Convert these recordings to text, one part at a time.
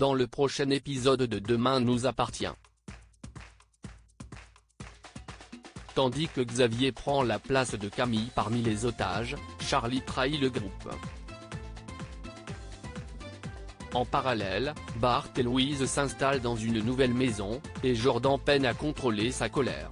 dans le prochain épisode de Demain nous appartient. Tandis que Xavier prend la place de Camille parmi les otages, Charlie trahit le groupe. En parallèle, Bart et Louise s'installent dans une nouvelle maison, et Jordan peine à contrôler sa colère.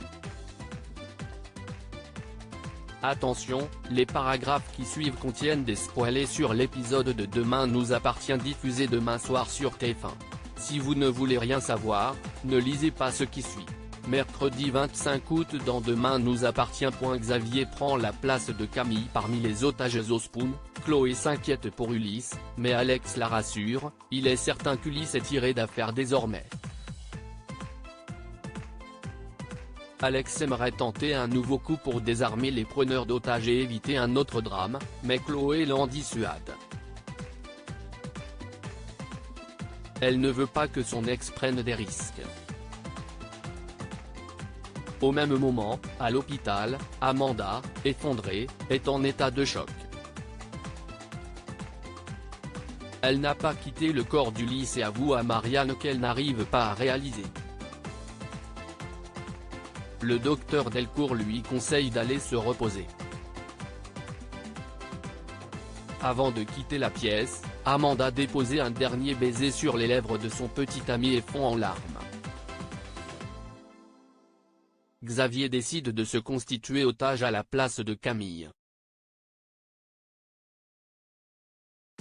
Attention, les paragraphes qui suivent contiennent des spoilers sur l'épisode de Demain nous appartient diffusé demain soir sur TF1. Si vous ne voulez rien savoir, ne lisez pas ce qui suit. Mercredi 25 août dans Demain nous appartient. Xavier prend la place de Camille parmi les otages au Spoon. Chloé s'inquiète pour Ulysse, mais Alex la rassure, il est certain qu'Ulysse est tiré d'affaire désormais. Alex aimerait tenter un nouveau coup pour désarmer les preneurs d'otages et éviter un autre drame, mais Chloé l'en dissuade. Elle ne veut pas que son ex prenne des risques. Au même moment, à l'hôpital, Amanda, effondrée, est en état de choc. Elle n'a pas quitté le corps d'Ulysse et avoue à Marianne qu'elle n'arrive pas à réaliser. Le docteur Delcourt lui conseille d'aller se reposer. Avant de quitter la pièce, Amanda dépose un dernier baiser sur les lèvres de son petit ami et fond en larmes. Xavier décide de se constituer otage à la place de Camille.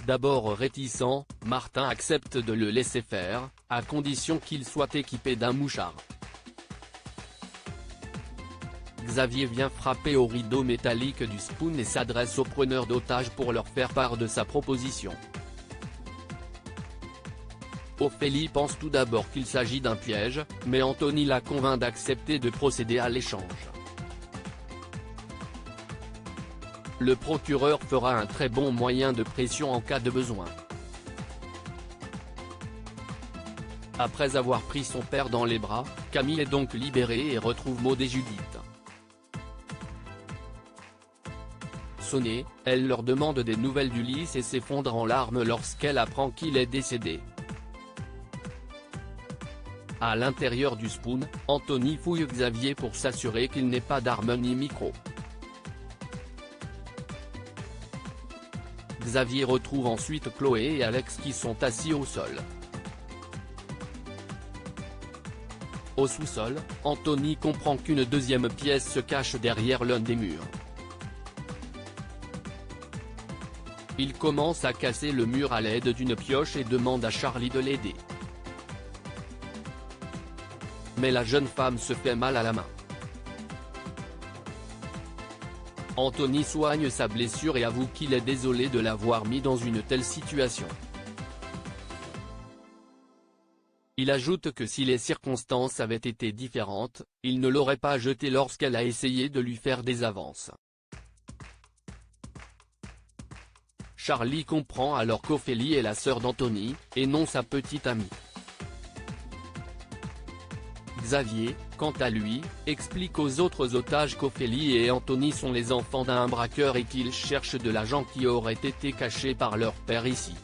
D'abord réticent, Martin accepte de le laisser faire, à condition qu'il soit équipé d'un mouchard. Xavier vient frapper au rideau métallique du Spoon et s'adresse aux preneurs d'otages pour leur faire part de sa proposition. Ophélie pense tout d'abord qu'il s'agit d'un piège, mais Anthony la convainc d'accepter de procéder à l'échange. Le procureur fera un très bon moyen de pression en cas de besoin. Après avoir pris son père dans les bras, Camille est donc libérée et retrouve Maud et Judith. Sonnée, elle leur demande des nouvelles d'Ulysse et s'effondre en larmes lorsqu'elle apprend qu'il est décédé. À l'intérieur du Spoon, Anthony fouille Xavier pour s'assurer qu'il n'ait pas d'arme ni micro. Xavier retrouve ensuite Chloé et Alex qui sont assis au sol. Au sous-sol, Anthony comprend qu'une deuxième pièce se cache derrière l'un des murs. Il commence à casser le mur à l'aide d'une pioche et demande à Charlie de l'aider. Mais la jeune femme se fait mal à la main. Anthony soigne sa blessure et avoue qu'il est désolé de l'avoir mis dans une telle situation. Il ajoute que si les circonstances avaient été différentes, il ne l'aurait pas jetée lorsqu'elle a essayé de lui faire des avances. Charlie comprend alors qu'Ophélie est la sœur d'Anthony, et non sa petite amie. Xavier, quant à lui, explique aux autres otages qu'Ophélie et Anthony sont les enfants d'un braqueur et qu'ils cherchent de l'argent qui aurait été caché par leur père ici.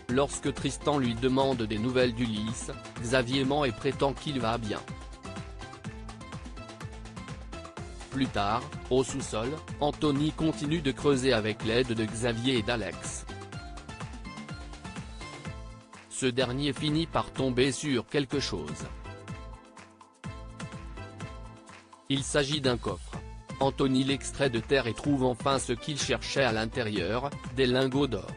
Lorsque Tristan lui demande des nouvelles d'Ulysse, Xavier ment et prétend qu'il va bien. Plus tard, au sous-sol, Anthony continue de creuser avec l'aide de Xavier et d'Alex. Ce dernier finit par tomber sur quelque chose. Il s'agit d'un coffre. Anthony l'extrait de terre et trouve enfin ce qu'il cherchait à l'intérieur, des lingots d'or.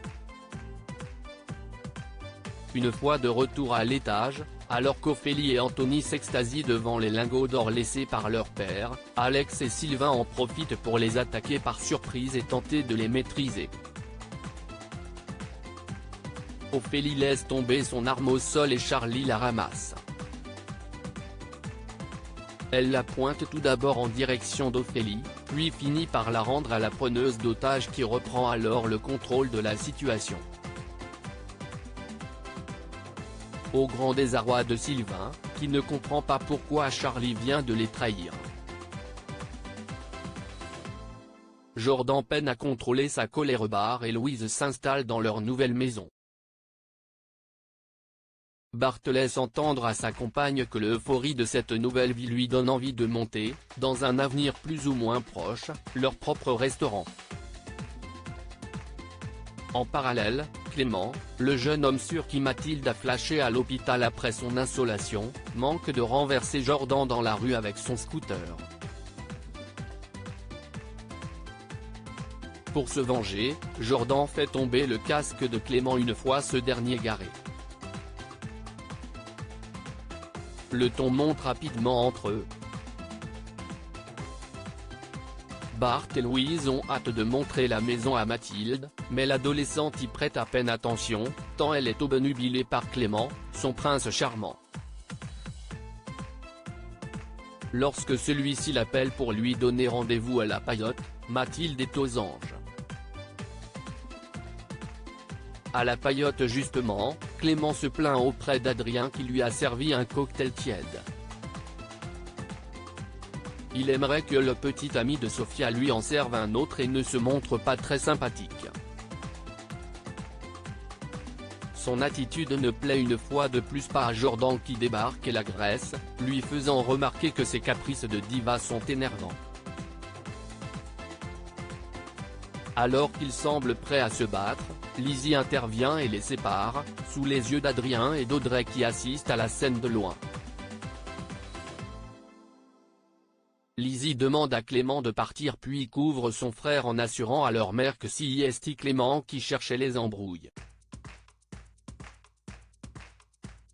Une fois de retour à l'étage, alors qu'Ophélie et Anthony s'extasient devant les lingots d'or laissés par leur père, Alex et Sylvain en profitent pour les attaquer par surprise et tenter de les maîtriser. Ophélie laisse tomber son arme au sol et Charlie la ramasse. Elle la pointe tout d'abord en direction d'Ophélie, puis finit par la rendre à la preneuse d'otages qui reprend alors le contrôle de la situation. Au grand désarroi de Sylvain, qui ne comprend pas pourquoi Charlie vient de les trahir. Jordan peine à contrôler sa colère. Bart et Louise s'installent dans leur nouvelle maison. Bart laisse entendre à sa compagne que l'euphorie de cette nouvelle vie lui donne envie de monter, dans un avenir plus ou moins proche, leur propre restaurant. En parallèle, Clément, le jeune homme sur qui Mathilde a flashé à l'hôpital après son insolation, manque de renverser Jordan dans la rue avec son scooter. Pour se venger, Jordan fait tomber le casque de Clément une fois ce dernier garé. Le ton monte rapidement entre eux. Bart et Louise ont hâte de montrer la maison à Mathilde, mais l'adolescente y prête à peine attention, tant elle est obnubilée par Clément, son prince charmant. Lorsque celui-ci l'appelle pour lui donner rendez-vous à la Paillote, Mathilde est aux anges. À la Paillote justement, Clément se plaint auprès d'Adrien qui lui a servi un cocktail tiède. Il aimerait que le petit ami de Sophia lui en serve un autre et ne se montre pas très sympathique. Son attitude ne plaît une fois de plus pas à Jordan qui débarque et l'agresse, lui faisant remarquer que ses caprices de diva sont énervants. Alors qu'il semble prêt à se battre, Lizzie intervient et les sépare, sous les yeux d'Adrien et d'Audrey qui assistent à la scène de loin. Lizzie demande à Clément de partir puis couvre son frère en assurant à leur mère que c'est Clément qui cherchait les embrouilles.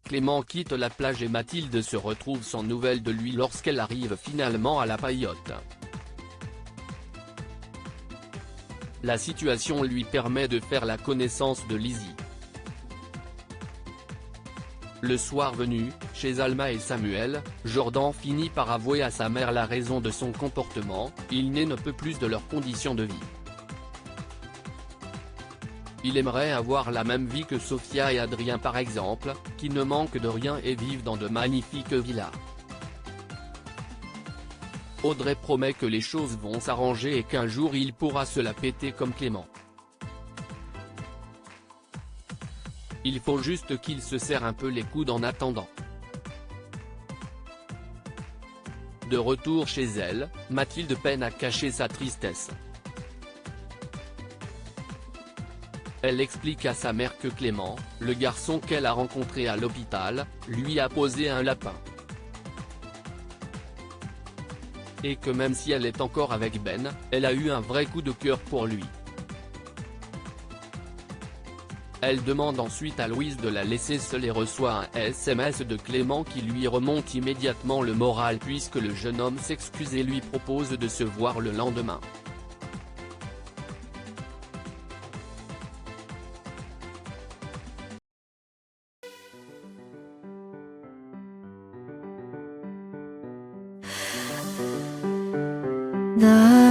Clément quitte la plage et Mathilde se retrouve sans nouvelles de lui lorsqu'elle arrive finalement à la Paillote. La situation lui permet de faire la connaissance de Lizzie. Le soir venu, chez Alma et Samuel, Jordan finit par avouer à sa mère la raison de son comportement, il ne peut plus de leurs conditions de vie. Il aimerait avoir la même vie que Sophia et Adrien par exemple, qui ne manquent de rien et vivent dans de magnifiques villas. Audrey promet que les choses vont s'arranger et qu'un jour il pourra se la péter comme Clément. Il faut juste qu'il se serre un peu les coudes en attendant. De retour chez elle, Mathilde peine à cacher sa tristesse. Elle explique à sa mère que Clément, le garçon qu'elle a rencontré à l'hôpital, lui a posé un lapin. Et que même si elle est encore avec Ben, elle a eu un vrai coup de cœur pour lui. Elle demande ensuite à Louise de la laisser seule et reçoit un SMS de Clément qui lui remonte immédiatement le moral puisque le jeune homme s'excuse et lui propose de se voir le lendemain. 나